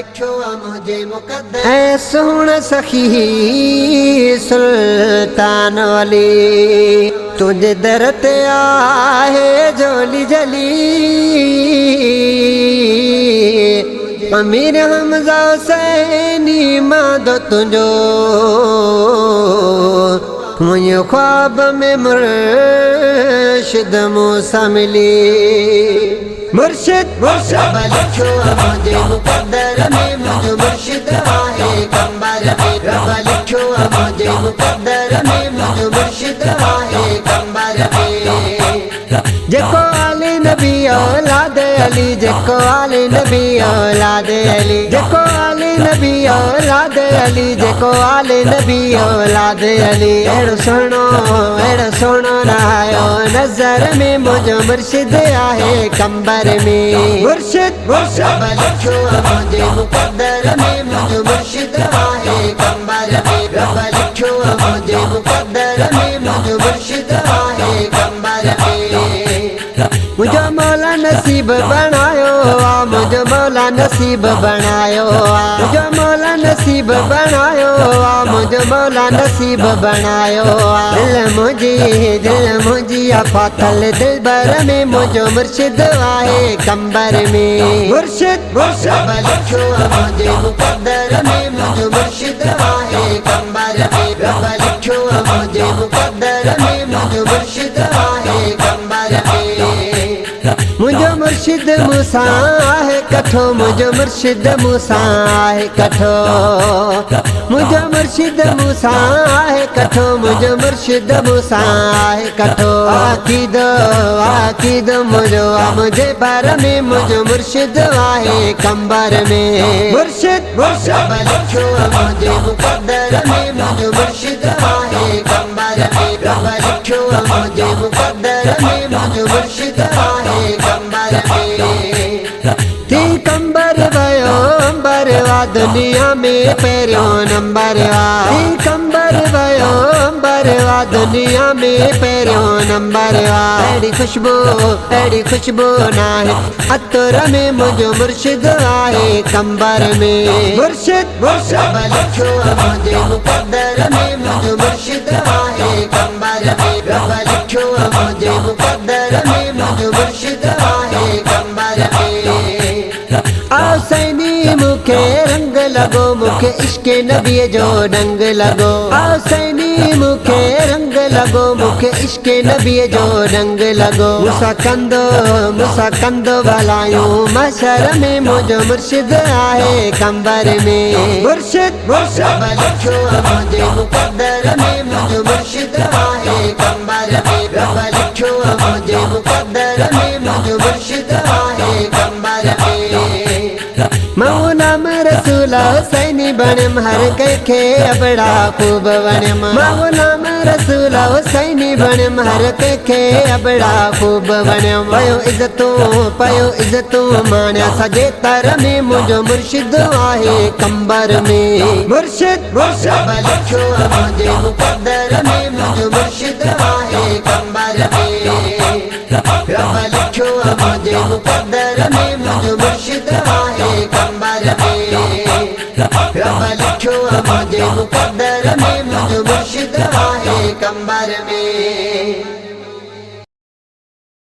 लिखो मुझे मुकद्दर ऐ सोहना सखी सुल्तान अली तुझे दर ते आहे जोली जली अमीर हमजा हुसैनी मादो तुझो मुझे ख्वाब में मुर्शिद मूसा मिली मुर्शिद मुर्शिद लिखो मुझे मुकद्दर में मुझे मुर्शिद आहे कंबर में रब लिखो मुझे मुकद्दर में मुझे मुर्शिद आहे कंबर में जेको आले नबी औलाद अली जेको आले नबी औलाद अली जेको आले नबी औलाद अली जेको आले नबी औलाद अली एड़ो सोनो नायो नजर में मुझो मुर्शिद आहे कंबर में मुर्शिद मुर्शिद लिखो मुझे मुकद्दर में मुझो मुर्शिद आहे कंबर में रब लिखो मुझे मुकद्दर में मुझो मुर्शिद आहे कंबर में मुझो मौला नसीब बनायो मुझो मौला नसीब बनायो मुझो मौला नसीब बनायो मुझो मौला नसीब बनायो दिल मुझी फाथल दिल भर में मुझो मुर्शिद आहे कंबर में मुर्शिद मुर्शिद लिखो मुझे मुकद्दर में मुझो मुर्शिद आहे कंबर में रब लिखो मुझे मुकद्दर में मुझो मुर्शिद आहे कंबर में मुझो मुर्शिद मूसा है कठो मुझो मुर्शिद मूसा है कठो मुझो मुर्शिद मूसा है कठो मुझो मुर्शिद मूसा है कठो आकीदो मुझे भर में मुझो मुर्शिद आहे कंबर में मुर्शिद मुर्शिद लिखो मुझे मुकद्दर में मुझो मुर्शिद आहे कंबर में रब लिखो मुझे मुकद्दर में मुझो मुर्शिद आहे कंबर में ती कंबर वयो अंबर वा दुनिया में पेरियो नंबर ती कंबर वयो अंबर वा दुनिया में पेरियो नंबर एड़ी खुशबू ना है अतर में मुझो मुर्शिद आहे कंबर में मुर्शिद मुर्शिद लिखो मुझे मुकद्दर में मुझो मुर्शिद आहे कंबर में रब लिखो मुझे मुकद्दर में मुझो मुर्शिद आहे कंबर में आसैनी मुखे रंग लगो मुखे इश्क नबी जो डंग लगो आसैनी मुखे रंग लगो मुखे इश्क नबी जो डंग लगो मुसा कंदो भलायूं मशर में मुझो मुर्शिद आहे कंबर में मुर्शिद मुर्शिद लिखो मुझे मुकद्दर में मुझो मुर्शिद आहे कंबर में रब लिखो मुझे मुकद्दर में मुझो मुर्शिद आहे कंबर में मौला रसूला हुसैनी बनम हर कंहिंखे अबड़ा खूब वणम मौला रसूला हुसैनी बनम हर कंहिंखे अबड़ा खूब वणम पयो इज़तूं माण्या सजे तर में मुझो मुर्शिद आहे कंबर में मुर्शिद मुर्शिद लिखो मुझे मुकद्दर में मुझो मुर्शिद आहे कंबर में रब लिखो मुझे मुकद्दर में मुझो मुर्शिद आहे कंबर में रब लिखो मुझे मुकद्दर में